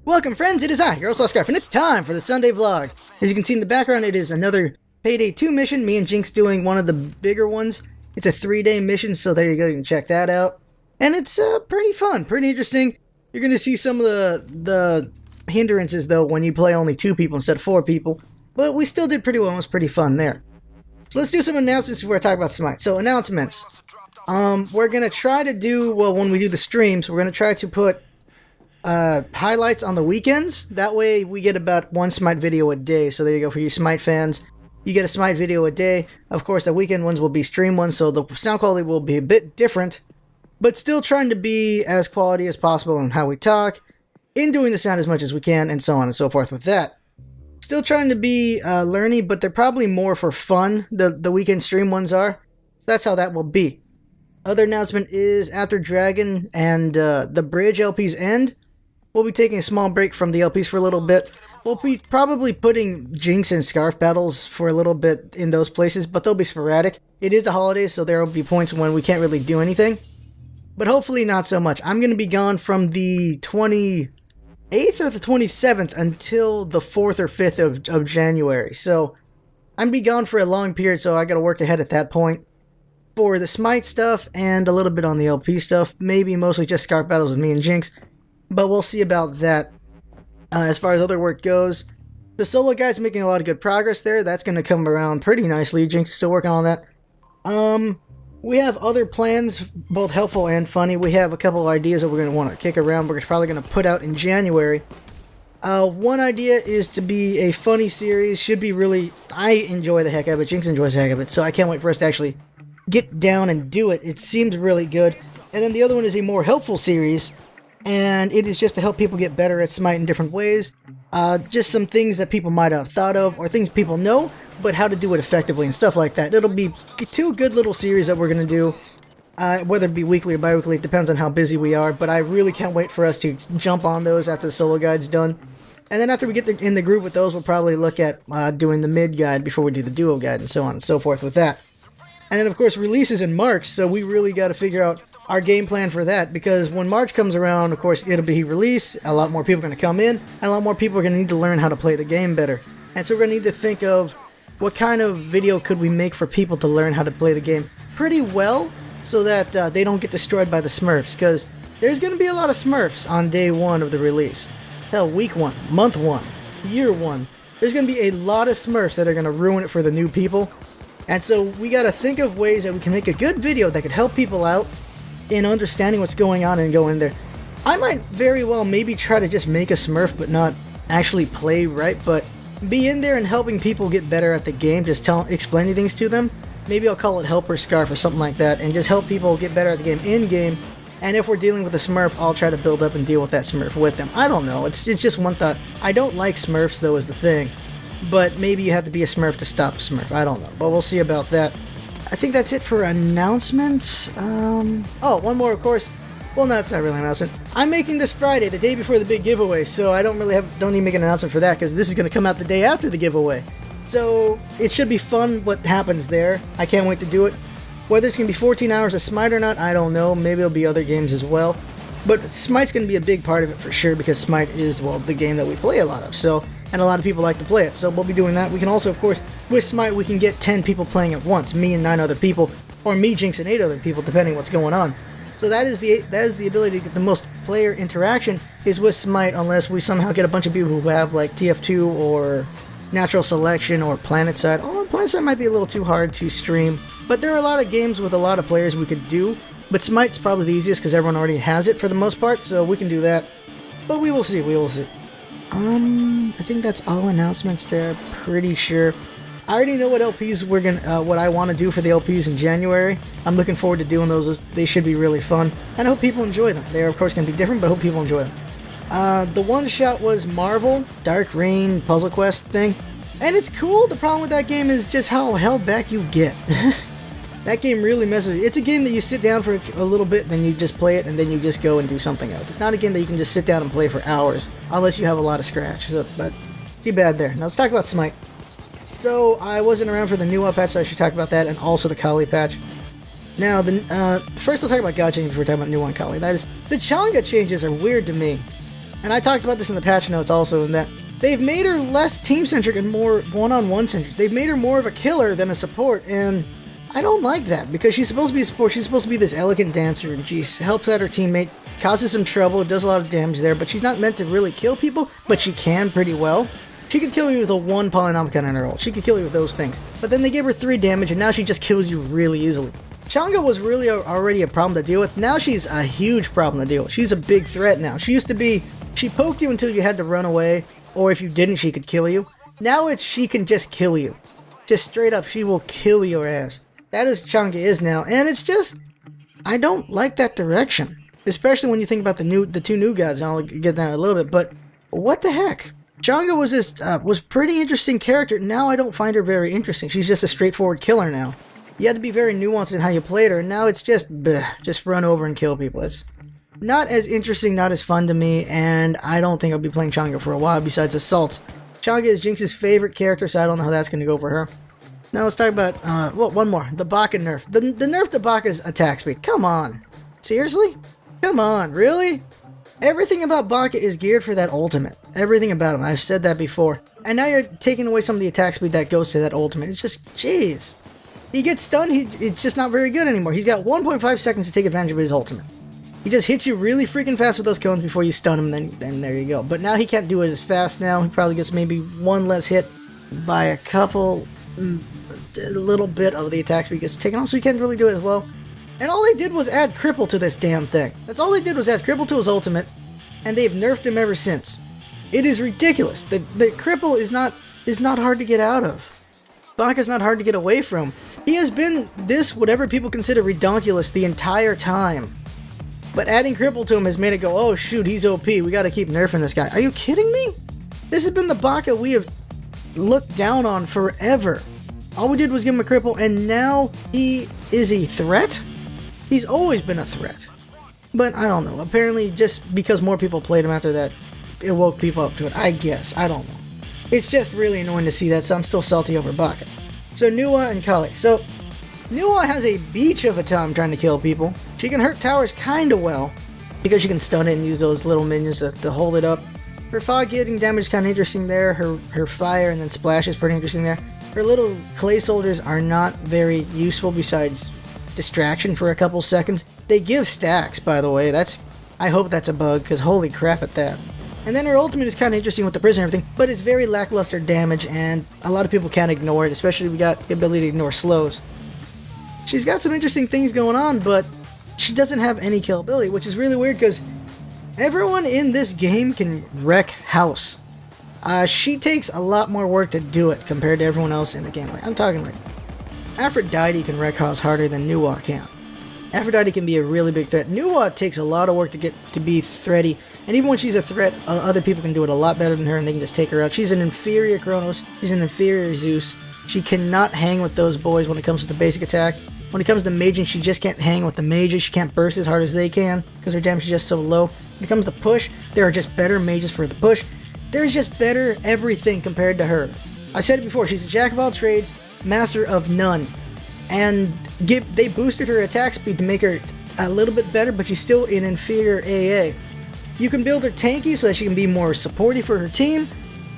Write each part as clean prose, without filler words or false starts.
Welcome friends, it is I, your Scarf, and it's time for the Sunday vlog. As you can see in the background, it is another Payday 2 mission. Me and Jinx doing one of the bigger ones. It's a 3-day mission, so there you go, you can check that out. And it's pretty fun, pretty interesting. You're going to see some of the hindrances though when you play only 2 people instead of 4 people. But we still did pretty well, it was pretty fun there. So let's do some announcements before I talk about Smite. So announcements. We're going to try to do, well, when we do the streams, we're going to try to put highlights on the weekends. That way we get about 1 Smite video a day. So there you go, for you Smite fans. You get a Smite video a day. Of course, the weekend ones will be stream ones, so the sound quality will be a bit different. But still trying to be as quality as possible in how we talk, in doing the sound as much as we can, and so on and so forth with that. Still trying to be learny, but they're probably more for fun, the weekend stream ones are. So that's how that will be. Other announcement is after Dragon and the Bridge LPs end, we'll be taking a small break from the LPs for a little bit. We'll be probably putting Jinx and Scarf battles for a little bit in those places, but they'll be sporadic. It is the holidays, so there will be points when we can't really do anything. But hopefully not so much. I'm going to be gone from the 28th or the 27th until the 4th or 5th of January. So I'm going to be gone for a long period, so I got to work ahead at that point. For the Smite stuff and a little bit on the LP stuff. Maybe mostly just Scarf battles with me and Jinx. But we'll see about that. As far as other work goes, the solo guide's making a lot of good progress there. That's going to come around pretty nicely. Jinx is still working on that. We have other plans, both helpful and funny. We have a couple of ideas that we're going to want to kick around. We're probably going to put out in January. One idea is to be a funny series. Should be really... I enjoy the heck out of it. Jinx enjoys the heck of it. So I can't wait for us to actually get down and do it. It seems really good. And then the other one is a more helpful series. And it is just to help people get better at Smite in different ways. Just some things that people might have thought of, or things people know, but how to do it effectively and stuff like that. It'll be 2 good little series that we're going to do. Whether it be weekly or bi-weekly, it depends on how busy we are, but I really can't wait for us to jump on those after the solo guide's done. And then after we get in the groove with those, we'll probably look at doing the mid guide before we do the duo guide and so on and so forth with that. And then of course releases in March, so we really got to figure out our game plan for that, because when March comes around, of course, it'll be release, a lot more people are going to come in, and a lot more people are going to need to learn how to play the game better. And so we're going to need to think of what kind of video could we make for people to learn how to play the game pretty well, so that they don't get destroyed by the Smurfs, because there's going to be a lot of Smurfs on day 1 of the release. Hell, week 1, month 1, year 1. There's going to be a lot of Smurfs that are going to ruin it for the new people. And so we got to think of ways that we can make a good video that could help people out in understanding what's going on and go in there. I might very well maybe try to just make a Smurf but not actually play right, but be in there and helping people get better at the game, just explaining things to them. Maybe I'll call it Helper Scarf or something like that, and just help people get better at the game in-game. And if we're dealing with a Smurf, I'll try to build up and deal with that Smurf with them. I don't know, it's just one thought. I don't like Smurfs though is the thing, but maybe you have to be a Smurf to stop a Smurf. I don't know, but we'll see about that. I think that's it for announcements. Oh, one more, of course. Well, no, it's not really an announcement. I'm making this Friday, the day before the big giveaway, so I don't need to make an announcement for that, because this is going to come out the day after the giveaway. So, it should be fun what happens there. I can't wait to do it. Whether it's going to be 14 hours of Smite or not, I don't know. Maybe it'll be other games as well. But Smite's going to be a big part of it for sure, because Smite is, well, the game that we play a lot of, so... And a lot of people like to play it, so we'll be doing that. We can also, of course, with Smite, we can get 10 people playing at once. Me and 9 other people, or me, Jinx, and 8 other people, depending what's going on. So that is the ability to get the most player interaction is with Smite, unless we somehow get a bunch of people who have, like, TF2 or Natural Selection or PlanetSide. Oh, PlanetSide might be a little too hard to stream. But there are a lot of games with a lot of players we could do. But Smite's probably the easiest because everyone already has it for the most part, so we can do that. But we will see, we will see. I think that's all announcements there, pretty sure. I already know what LPs what I want to do for the LPs in January. I'm looking forward to doing those. They should be really fun. And I hope people enjoy them. They're, of course, going to be different, but I hope people enjoy them. The one shot was Marvel, Dark Reign, Puzzle Quest thing. And it's cool. The problem with that game is just how held back you get. That game really messes with you. It's a game that you sit down for a little bit, then you just play it, and then you just go and do something else. It's not a game that you can just sit down and play for hours, unless you have a lot of scratch. So, but too bad there. Now let's talk about Smite. So I wasn't around for the new patch, so I should talk about that, and also the Kali patch. Now, first I'll talk about God changes before we talk about new one Kali. That is, the Changa changes are weird to me. And I talked about this in the patch notes also, in that they've made her less team-centric and more one-on-one centric. They've made her more of a killer than a support, and I don't like that, because she's supposed to be a support. She's supposed to be this elegant dancer, and she helps out her teammate, causes some trouble, does a lot of damage there, but she's not meant to really kill people, but she can pretty well. She could kill you with a 1 Polynomicon in her ult. She could kill you with those things. But then they give her 3 damage, and now she just kills you really easily. Chang'e was really already a problem to deal with. Now she's a huge problem to deal with. She's a big threat now. She used to be, she poked you until you had to run away, or if you didn't, she could kill you. Now it's she can just kill you. Just straight up, she will kill your ass. That is Chang'e is now, and it's just, I don't like that direction. Especially when you think about the 2 new guys, and I'll get that in a little bit, but what the heck? Chang'e was pretty interesting character. Now I don't find her very interesting. She's just a straightforward killer now. You had to be very nuanced in how you played her, and now it's just, bleh, just run over and kill people. It's not as interesting, not as fun to me, and I don't think I'll be playing Chang'e for a while besides assaults. Chang'e is Jinx's favorite character, so I don't know how that's going to go for her. Now let's talk about, well, one more. The Baka nerf. The nerf to Baka's attack speed. Come on. Seriously? Come on, really? Everything about Baka is geared for that ultimate. Everything about him. I've said that before. And now you're taking away some of the attack speed that goes to that ultimate. It's just, jeez. He gets stunned, it's just not very good anymore. He's got 1.5 seconds to take advantage of his ultimate. He just hits you really freaking fast with those cones before you stun him, then there you go. But now he can't do it as fast now. He probably gets maybe 1 less hit by a couple, a little bit of the attack speed gets taken off, so he can't really do it as well. And all they did was add Cripple to this damn thing. That's all they did was add Cripple to his ultimate, and they've nerfed him ever since. It is ridiculous. The Cripple is not hard to get out of. Baka's not hard to get away from. He has been this, whatever people consider redonkulous, the entire time. But adding Cripple to him has made it go, oh shoot, he's OP, we gotta keep nerfing this guy. Are you kidding me? This has been the Baka we have looked down on forever. All we did was give him a Cripple, and now he is a threat? He's always been a threat. But I don't know, apparently just because more people played him after that, it woke people up to it, I guess, I don't know. It's just really annoying to see that, so I'm still salty over Baka. So Nuwa and Kali. So Nuwa has a beach of a time trying to kill people. She can hurt towers kinda well, because she can stun it and use those little minions to hold it up. Her fog getting damage is kinda interesting there. Her fire and then splash is pretty interesting there. Her little clay soldiers are not very useful besides distraction for a couple seconds. They give stacks, by the way. I hope that's a bug, because holy crap at that. And then her ultimate is kind of interesting with the prison and everything, but it's very lackluster damage, and a lot of people can't ignore it, especially we got the ability to ignore slows. She's got some interesting things going on, but she doesn't have any kill ability, which is really weird, because everyone in this game can wreck house. She takes a lot more work to do it compared to everyone else in the game. I'm talking like Aphrodite can wreck house harder than Nuwa can. Aphrodite can be a really big threat. Nuwa takes a lot of work to get to be threaty, and even when she's a threat, other people can do it a lot better than her, and they can just take her out. She's an inferior Kronos. She's an inferior Zeus. She cannot hang with those boys when it comes to the basic attack. When it comes to maging, she just can't hang with the mages. She can't burst as hard as they can, because her damage is just so low. When it comes to push, there are just better mages for the push. There's just better everything compared to her. I said it before, she's a jack of all trades, master of none. And they boosted her attack speed to make her a little bit better, but she's still an inferior AA. You can build her tanky so that she can be more supportive for her team,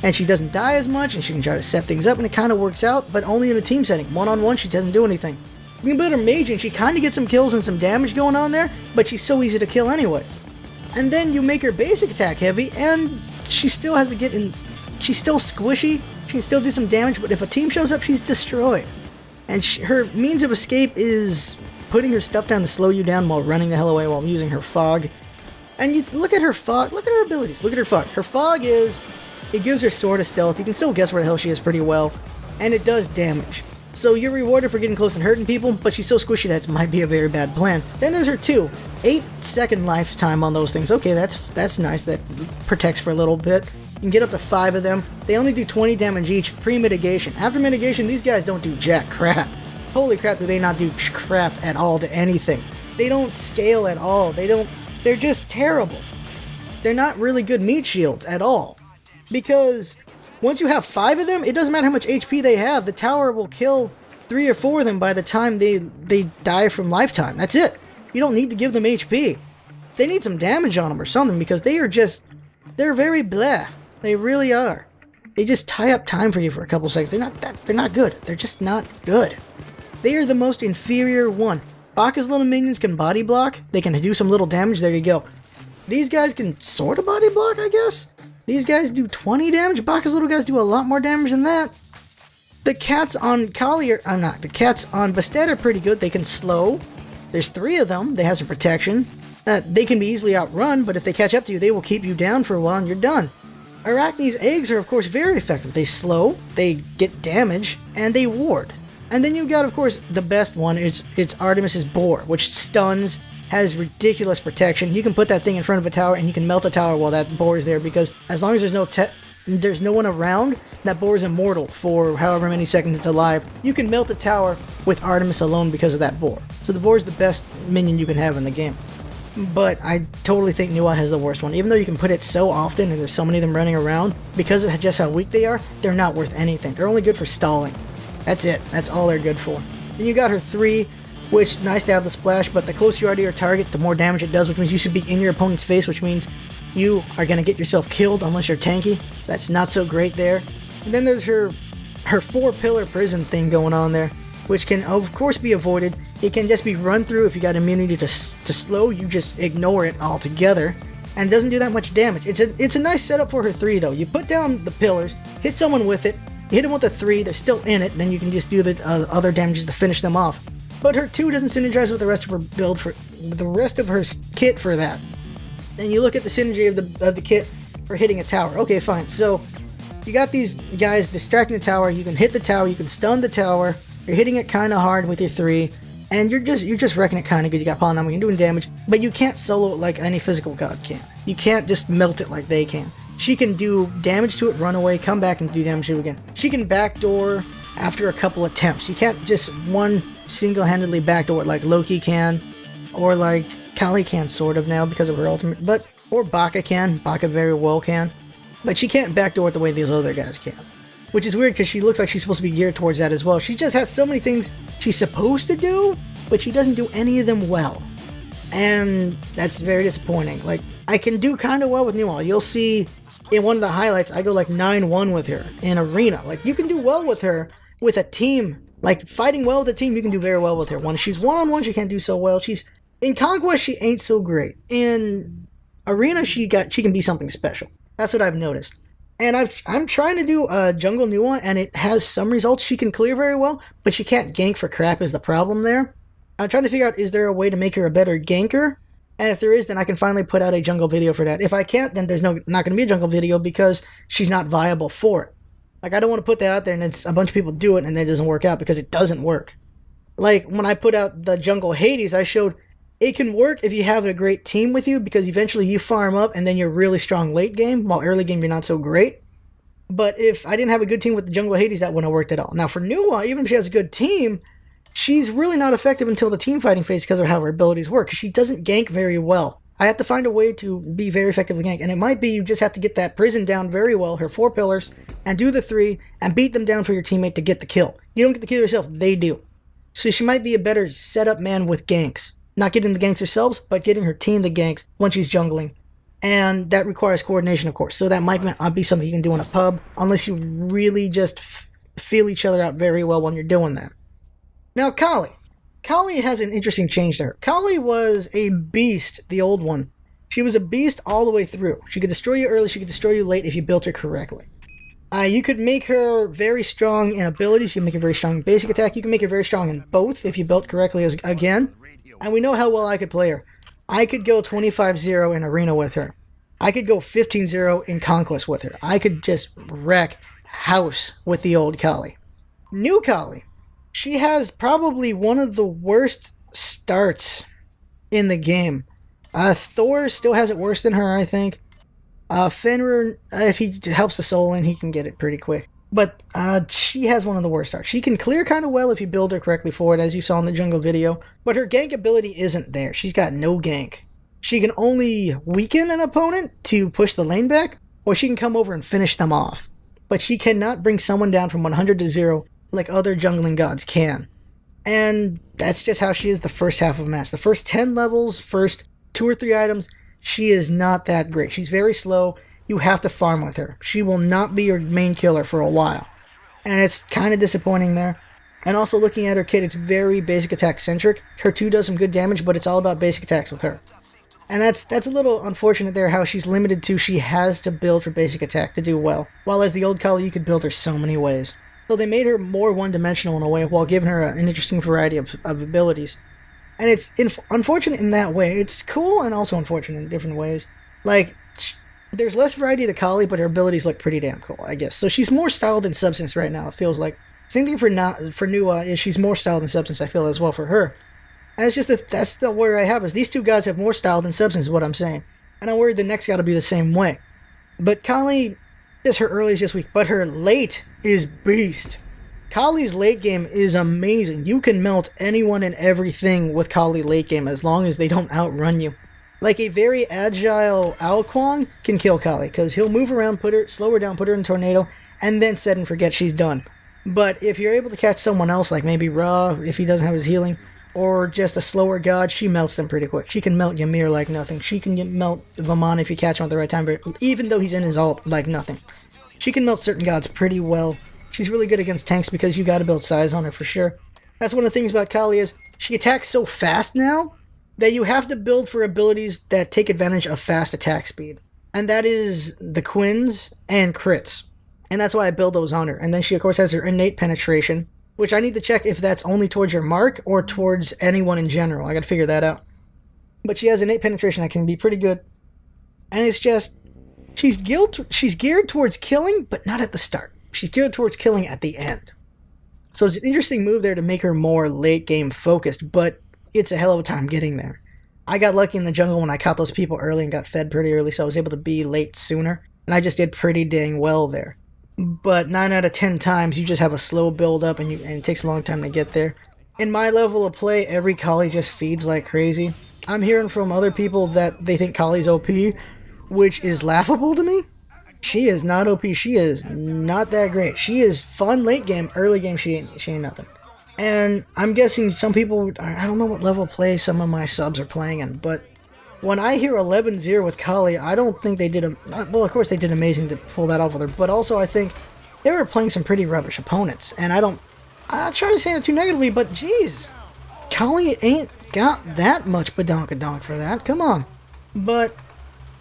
and she doesn't die as much, and she can try to set things up, and it kind of works out, but only in a team setting. One-on-one, she doesn't do anything. You can build her mage, and she kind of gets some kills and some damage going on there, but she's so easy to kill anyway. And then you make her basic attack heavy, and she still has to get in. She's still squishy, she can still do some damage, but if a team shows up, she's destroyed. And her means of escape is putting her stuff down to slow you down while running the hell away while using her fog. And you look at her fog, look at her abilities, look at her fog. Her fog is, it gives her sort of stealth, you can still guess where the hell she is pretty well, and it does damage. So you're rewarded for getting close and hurting people, but she's so squishy that it might be a very bad plan. Then there's her 2. 8-second lifetime on those things. Okay, that's nice, that protects for a little bit. You can get up to 5 of them. They only do 20 damage each, pre-mitigation. After mitigation, these guys don't do jack crap. Holy crap, do they not do crap at all to anything. They don't scale at all. They're just terrible. They're not really good meat shields at all. Because once you have 5 of them, it doesn't matter how much HP they have. The tower will kill 3 or 4 of them by the time they die from lifetime. That's it. You don't need to give them HP. They need some damage on them or something, because they are just they're very blah. They really are. They just tie up time for you for a couple seconds. They're not good. They're just not good. They are the most inferior one. Baka's little minions can body block. They can do some little damage. There you go. These guys can sort of body block, I guess. These guys do 20 damage. Baka's little guys do a lot more damage than that. The cats on Kali are not. The cats on Bastet are pretty good. They can slow. There's 3 of them. They have some protection. They can be easily outrun, but if they catch up to you, they will keep you down for a while and you're done. Arachne's eggs are, of course, very effective. They slow, they get damage, and they ward. And then you've got, of course, the best one. It's Artemis's boar, which stuns, has ridiculous protection. You can put that thing in front of a tower and you can melt a tower while that boar is there, because as long as there's no one around, that boar is immortal for however many seconds it's alive. You can melt a tower with Artemis alone because of that boar. So the boar is the best minion you can have in the game. But I totally think Nuwa has the worst one. Even though you can put it so often and there's so many of them running around, because of just how weak they are, they're not worth anything. They're only good for stalling. That's it. That's all they're good for. Then you got her 3, which, nice to have the splash, but the closer you are to your target, the more damage it does, which means you should be in your opponent's face, which means you are going to get yourself killed unless you're tanky. So that's not so great there. And then there's her 4-pillar prison thing going on there, which can, of course, be avoided. It can just be run through. If you got immunity to slow, you just ignore it altogether. And it doesn't do that much damage. It's a nice setup for her 3, though. You put down the pillars, hit someone with it, you hit them with a 3, they're still in it, then you can just do the other damages to finish them off. But her 2 doesn't synergize with the rest of her build with the rest of her kit for that. And you look at the synergy of the kit for hitting a tower. Okay, fine. So you got these guys distracting the tower. You can hit the tower. You can stun the tower. You're hitting it kind of hard with your 3, and you're just wrecking it kind of good. You got Polynomial, you're doing damage, but you can't solo it like any physical god can. You can't just melt it like they can. She can do damage to it, run away, come back and do damage to it again. She can backdoor after a couple attempts. You can't just one single-handedly backdoor it like Loki can, or like Kali can sort of now because of her ultimate, or Baka can. Baka very well can. But she can't backdoor it the way these other guys can. Which is weird because she looks like she's supposed to be geared towards that as well. She just has so many things she's supposed to do, but she doesn't do any of them well. And that's very disappointing. Like, I can do kind of well with Newall. You'll see in one of the highlights, I go like 9-1 with her in Arena. Like, you can do well with her with a team. Like, fighting well with a team, you can do very well with her. When she's one-on-one, she can't do so well. In Conquest, she ain't so great. In Arena, she can be something special. That's what I've noticed. And I'm trying to do a Jungle Nuwa, and it has some results. She can clear very well, but she can't gank for crap is the problem there. I'm trying to figure out, is there a way to make her a better ganker? And if there is, then I can finally put out a jungle video for that. If I can't, then there's not going to be a jungle video because she's not viable for it. Like, I don't want to put that out there and it's a bunch of people do it and then it doesn't work out because it doesn't work. Like, when I put out the Jungle Hades, I showed it can work if you have a great team with you because eventually you farm up and then you're really strong late game, while early game you're not so great. But if I didn't have a good team with the Jungle Hades, that wouldn't have worked at all. Now, for Nuwa, even if she has a good team, she's really not effective until the team fighting phase because of how her abilities work. She doesn't gank very well. I have to find a way to be very effective with gank, and it might be you just have to get that prison down very well, her 4 pillars, and do the 3, and beat them down for your teammate to get the kill. You don't get the kill yourself, they do. So she might be a better setup man with ganks. Not getting the ganks herself, but getting her team the ganks when she's jungling. And that requires coordination, of course. So that might not be something you can do in a pub, unless you really just feel each other out very well when you're doing that. Now, Kali. Kali has an interesting change there. Kali was a beast, the old one. She was a beast all the way through. She could destroy you early, she could destroy you late if you built her correctly. You could make her very strong in abilities, you can make her very strong in basic attack, you can make her very strong in both if you built correctly again. And we know how well I could play her. I could go 25-0 in Arena with her. I could go 15-0 in Conquest with her. I could just wreck house with the old Kali. New Kali. She has probably one of the worst starts in the game. Thor still has it worse than her, I think. Fenrir, if he helps the soul in, he can get it pretty quick. But she has one of the worst starts. She can clear kind of well if you build her correctly for it, as you saw in the jungle video. But her gank ability isn't there. She's got no gank. She can only weaken an opponent to push the lane back, or she can come over and finish them off. But she cannot bring someone down from 100 to 0 like other jungling gods can. And that's just how she is the first half of a match. The first 10 levels, first 2 or 3 items, she is not that great. She's very slow, you have to farm with her. She will not be your main killer for a while. And it's kind of disappointing there. And also looking at her kit, it's very basic attack centric. Her 2 does some good damage, but it's all about basic attacks with her. And that's a little unfortunate there, how she's limited to she has to build for basic attack to do well. While as the old Kali, you could build her so many ways. So they made her more one-dimensional in a way, while giving her an interesting variety of abilities. And it's unfortunate in that way. It's cool and also unfortunate in different ways. Like, there's less variety of the Kali, but her abilities look pretty damn cool, I guess. So she's more style than substance right now, it feels like. Same thing for Nua, is she's more style than substance, I feel, as well for her. And it's just that's the worry I have, is these 2 gods have more style than substance, is what I'm saying. And I'm worried the next god will be the same way. But Kali, just her early is just weak, but her late is beast. Kali's late game is amazing. You can melt anyone and everything with Kali late game as long as they don't outrun you. Like a very agile Aokwang can kill Kali, because he'll move around, slow her down, put her in tornado, and then set and forget she's done. But if you're able to catch someone else, like maybe Ra, if he doesn't have his healing, or just a slower god, she melts them pretty quick. She can melt Ymir like nothing. She can melt Vamana if you catch him at the right time, but even though he's in his ult, like nothing. She can melt certain gods pretty well. She's really good against tanks because you gotta build size on her for sure. That's one of the things about Kali is she attacks so fast now that you have to build for abilities that take advantage of fast attack speed. And that is the Quins and crits. And that's why I build those on her. And then she of course has her innate penetration, which I need to check if that's only towards your mark or towards anyone in general. I gotta figure that out. But she has innate penetration that can be pretty good. And it's just, she's geared towards killing, but not at the start. She's geared towards killing at the end. So it's an interesting move there to make her more late game focused, but it's a hell of a time getting there. I got lucky in the jungle when I caught those people early and got fed pretty early, so I was able to be late sooner. And I just did pretty dang well there. But 9 out of 10 times, you just have a slow build up and it takes a long time to get there. In my level of play, every Kali just feeds like crazy. I'm hearing from other people that they think Kali's OP, which is laughable to me. She is not OP. She is not that great. She is fun late game. Early game, she ain't nothing. And I'm guessing some people, I don't know what level of play some of my subs are playing in, but when I hear 11-0 with Kali, I don't think they did well, of course they did amazing to pull that off with her, but also I think they were playing some pretty rubbish opponents. And I'm not trying to say that too negatively, but geez, Kali ain't got that much badonkadonk for that. Come on. But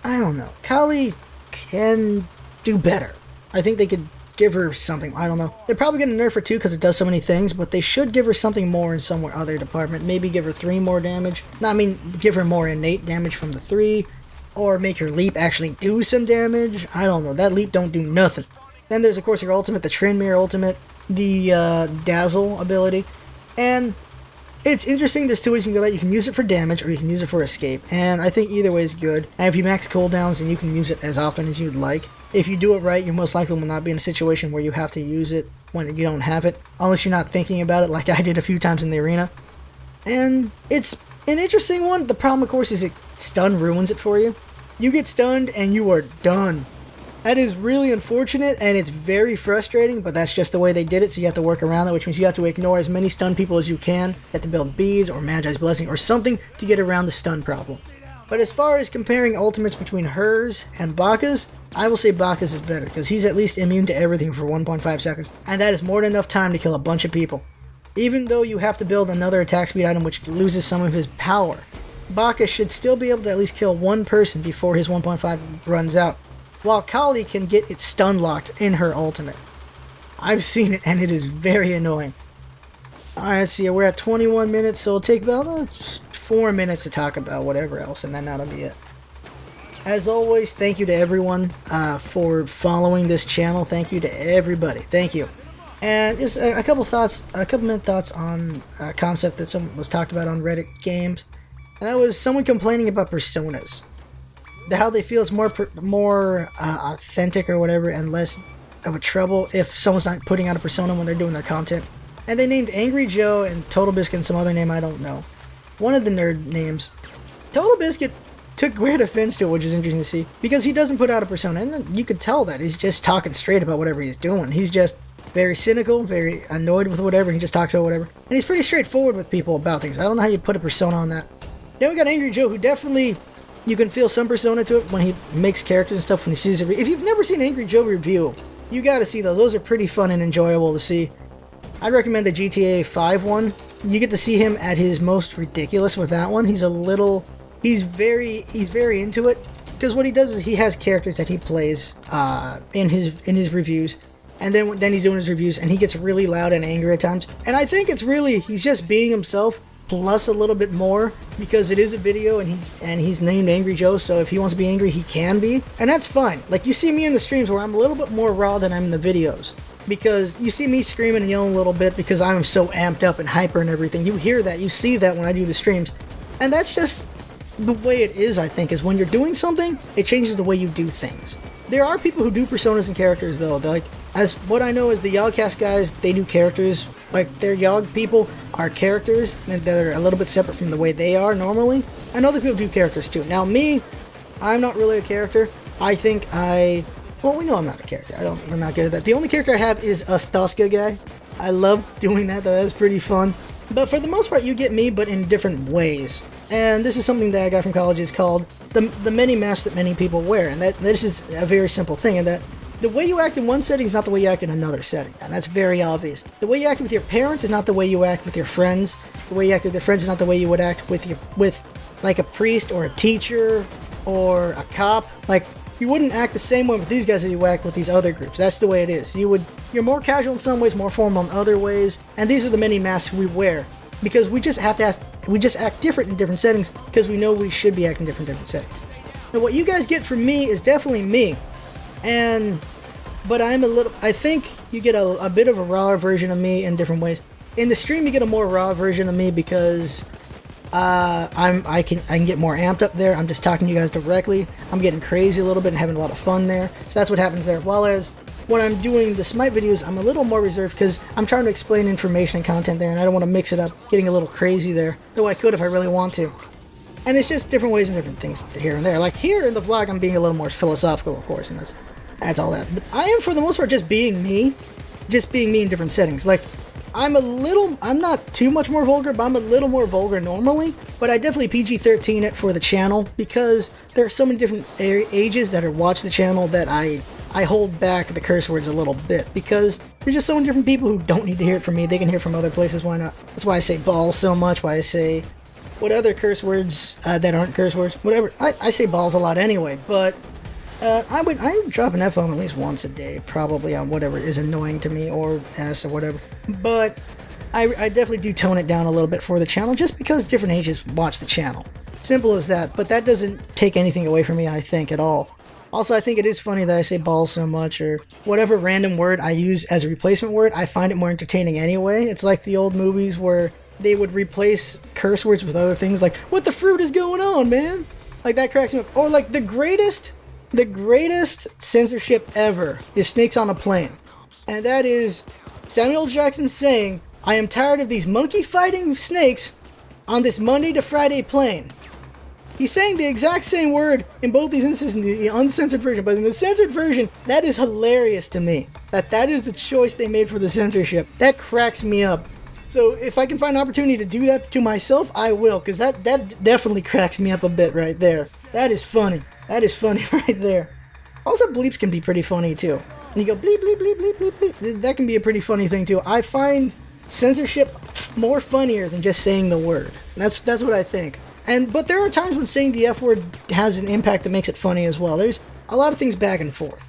I don't know. Kali can do better. I think they could give her something. I don't know. They're probably going to nerf her too because it does so many things, but they should give her something more in some other department. Maybe give her 3 more damage. No, I mean, give her more innate damage from the 3, or make her leap actually do some damage. I don't know. That leap don't do nothing. Then there's, of course, your ultimate, the Trinmere ultimate, the Dazzle ability, and it's interesting. There's 2 ways you can go about it. You can use it for damage, or you can use it for escape, and I think either way is good. And if you max cooldowns, then you can use it as often as you'd like. If you do it right, you most likely will not be in a situation where you have to use it when you don't have it, unless you're not thinking about it like I did a few times in the arena. And it's an interesting one. The problem, of course, is it stun ruins it for you. You get stunned and you are done. That is really unfortunate, and it's very frustrating, but that's just the way they did it, so you have to work around it, which means you have to ignore as many stun people as you can. You have to build beads or Magi's Blessing or something to get around the stun problem. But as far as comparing ultimates between hers and Baka's, I will say Baka's is better, because he's at least immune to everything for 1.5 seconds, and that is more than enough time to kill a bunch of people. Even though you have to build another attack speed item which loses some of his power, Baka should still be able to at least kill one person before his 1.5 runs out, while Kali can get it stun locked in her ultimate. I've seen it, and it is very annoying. Alright, let's see, we're at 21 minutes, so it'll take about 4 minutes to talk about whatever else, and then that'll be it. As always, thank you to everyone for following this channel. Thank you to everybody. Thank you. And just a couple minute thoughts on a concept that was talked about on Reddit games. And that was someone complaining about personas. How they feel it's more authentic or whatever, and less of a trouble if someone's not putting out a persona when they're doing their content. And they named Angry Joe and Total Biscuit and some other name I don't know. One of the nerd names. Total Biscuit took weird offense to it, which is interesting to see, because he doesn't put out a persona, and you could tell that he's just talking straight about whatever he's doing. He's just very cynical, very annoyed with whatever, he just talks about whatever, and he's pretty straightforward with people about things. I don't know how you'd put a persona on that. Then we got Angry Joe, who definitely, You can feel some persona to it when he makes characters and stuff, when he sees it. If you've never seen Angry Joe review, you gotta see those. Those are pretty fun and enjoyable to see. I'd recommend the GTA 5 one. You get to see him at his most ridiculous with that one. He's very into it, because what he does is he has characters that he plays in his reviews, and then he's doing his reviews and he gets really loud and angry at times. And I think it's really, he's just being himself plus a little bit more, because it is a video and he's named Angry Joe, so if he wants to be angry, he can be, and that's fine. Like, you see me in the streams where I'm a little bit more raw than I'm in the videos, because you see me screaming and yelling a little bit because I'm so amped up and hyper and everything. You hear that, you see that when I do the streams, and that's just the way it is. I think is when you're doing something, it changes the way you do things. There are people who do personas and characters though. Like, as what I know is the Yogcast guys, they do characters. Like, their Yog people are characters that are a little bit separate from the way they are normally. And other people do characters too. Now me, I'm not really a character. I think well, we know I'm not a character. I'm not good at that. The only character I have is a Staska guy. I love doing that though. That's pretty fun. But for the most part, you get me, but in different ways. And this is something that I got from college. Is called the many masks that many people wear. And this is a very simple thing, and that the way you act in one setting is not the way you act in another setting. And that's very obvious. The way you act with your parents is not the way you act with your friends. The way you act with your friends is not the way you would act with like a priest or a teacher or a cop. Like, you wouldn't act the same way with these guys as you act with these other groups. That's the way it is. You're more casual in some ways, more formal in other ways. And these are the many masks we wear, because we just act different in different settings, because we know we should be acting different in different settings. Now, what you guys get from me is definitely me, but I think you get a bit of a raw version of me in different ways. In the stream, you get a more raw version of me because I can get more amped up there. I'm just talking to you guys directly. I'm getting crazy a little bit and having a lot of fun there. So that's what happens there. While as when I'm doing the Smite videos, I'm a little more reserved because I'm trying to explain information and content there, and I don't want to mix it up, getting a little crazy there, though I could if I really want to. And it's just different ways and different things here and there. Like here in the vlog, I'm being a little more philosophical, of course, and that's all that. But I am, for the most part, just being me in different settings. Like, I'm not too much more vulgar, but I'm a little more vulgar normally. But I definitely PG-13 it for the channel, because there are so many different ages that watch the channel that I hold back the curse words a little bit, because there's just so many different people who don't need to hear it from me. They can hear it from other places. Why not? That's why I say balls so much. Why I say what other curse words that aren't curse words. Whatever. I say balls a lot anyway, but I'm dropping F-bomb at least once a day, probably, on whatever is annoying to me, or S or whatever. But I definitely do tone it down a little bit for the channel, just because different ages watch the channel. Simple as that. But that doesn't take anything away from me, I think, at all. Also, I think it is funny that I say balls so much, or whatever random word I use as a replacement word. I find it more entertaining anyway. It's like the old movies where they would replace curse words with other things, like, what the fruit is going on, man? Like, that cracks me up. Or like the greatest censorship ever is Snakes on a Plane. And that is Samuel Jackson saying, I am tired of these monkey fighting snakes on this Monday to Friday plane. He's saying the exact same word in both these instances in the uncensored version, but in the censored version, that is hilarious to me. That is the choice they made for the censorship. That cracks me up. So if I can find an opportunity to do that to myself, I will, because that definitely cracks me up a bit right there. That is funny. That is funny right there. Also, bleeps can be pretty funny too. And you go bleep, bleep, bleep, bleep, bleep, bleep. That can be a pretty funny thing too. I find censorship more funnier than just saying the word. That's what I think. But there are times when saying the F word has an impact that makes it funny as well. There's a lot of things back and forth.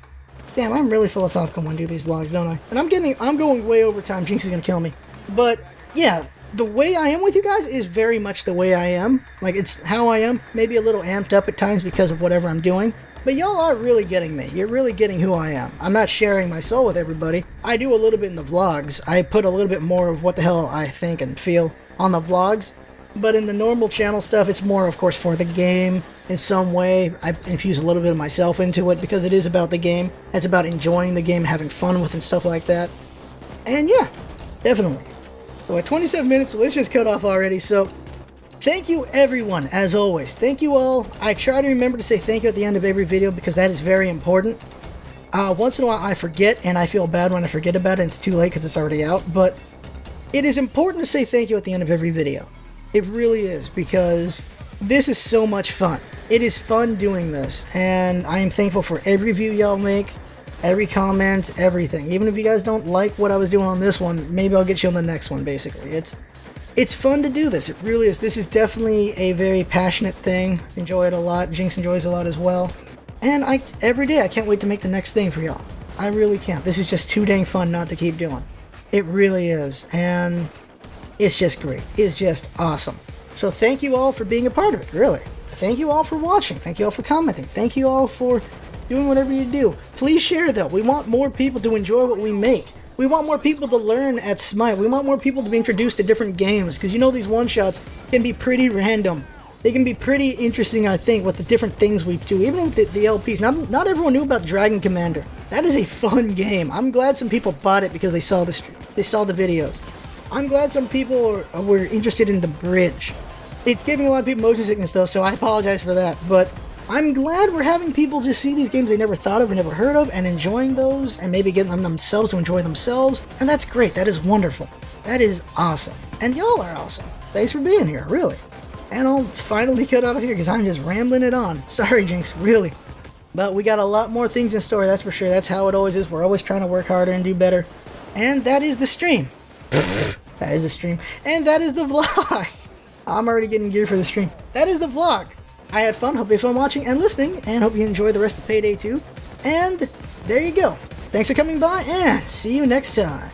Damn, I'm really philosophical when I do these vlogs, don't I? And I'm going way over time. Jinx is gonna kill me. But yeah, the way I am with you guys is very much the way I am. Like, it's how I am. Maybe a little amped up at times because of whatever I'm doing. But y'all are really getting me. You're really getting who I am. I'm not sharing my soul with everybody. I do a little bit in the vlogs. I put a little bit more of what the hell I think and feel on the vlogs. But in the normal channel stuff, it's more, of course, for the game in some way. I infuse a little bit of myself into it because it is about the game. It's about enjoying the game, having fun with it and stuff like that. And yeah, definitely. So at 27 minutes, so let's just cut off already. So thank you, everyone, as always. Thank you all. I try to remember to say thank you at the end of every video because that is very important. Once in a while, I forget, and I feel bad when I forget about it. It's too late because it's already out. But it is important to say thank you at the end of every video. It really is, because This is so much fun. It is fun doing this, and I am thankful for every view y'all make, every comment, everything. Even if you guys don't like what I was doing on this one, maybe I'll get you on the next one, basically. It's fun to do this. It really is. This is definitely a very passionate thing. Enjoy it a lot. Jinx enjoys it a lot as well. And every day I can't wait to make the next thing for y'all. I really can't. This is just too dang fun not to keep doing. It really is. And it's just great. It's just awesome. So thank you all for being a part of it, really. Thank you all for watching. Thank you all for commenting. Thank you all for doing whatever you do. Please share, though. We want more people to enjoy what we make. We want more people to learn at Smite. We want more people to be introduced to different games, because you know these one-shots can be pretty random. They can be pretty interesting, I think, with the different things we do, even with the LPs. Not everyone knew about Dragon Commander. That is a fun game. I'm glad some people bought it because they saw the videos. I'm glad some people were interested in the bridge. It's giving a lot of people motion sickness, though, so I apologize for that. But I'm glad we're having people just see these games they never thought of or never heard of and enjoying those and maybe getting them themselves to enjoy themselves. And that's great. That is wonderful. That is awesome. And y'all are awesome. Thanks for being here, really. And I'll finally cut out of here because I'm just rambling it on. Sorry, Jinx, really. But we got a lot more things in store, that's for sure. That's how it always is. We're always trying to work harder and do better. And that is the stream. That is the stream. And that is the vlog. I'm already getting gear for the stream. That is the vlog. I had fun. Hope you had fun watching and listening. And hope you enjoy the rest of Payday 2. And there you go. Thanks for coming by. And see you next time.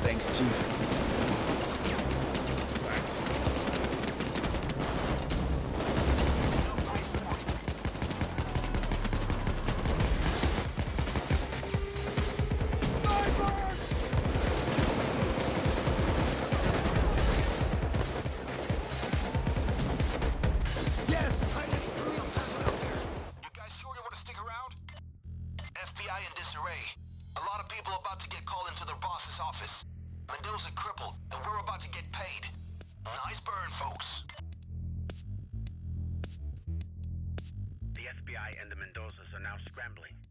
Thanks, Chief. Yes, I just threw a peasant up there. You guys sure you want to stick around? FBI in disarray. A lot of people about to get called into their boss's office. Mendoza crippled, and we're about to get paid. Nice burn, folks. The FBI FBI and the Mendozas are now scrambling.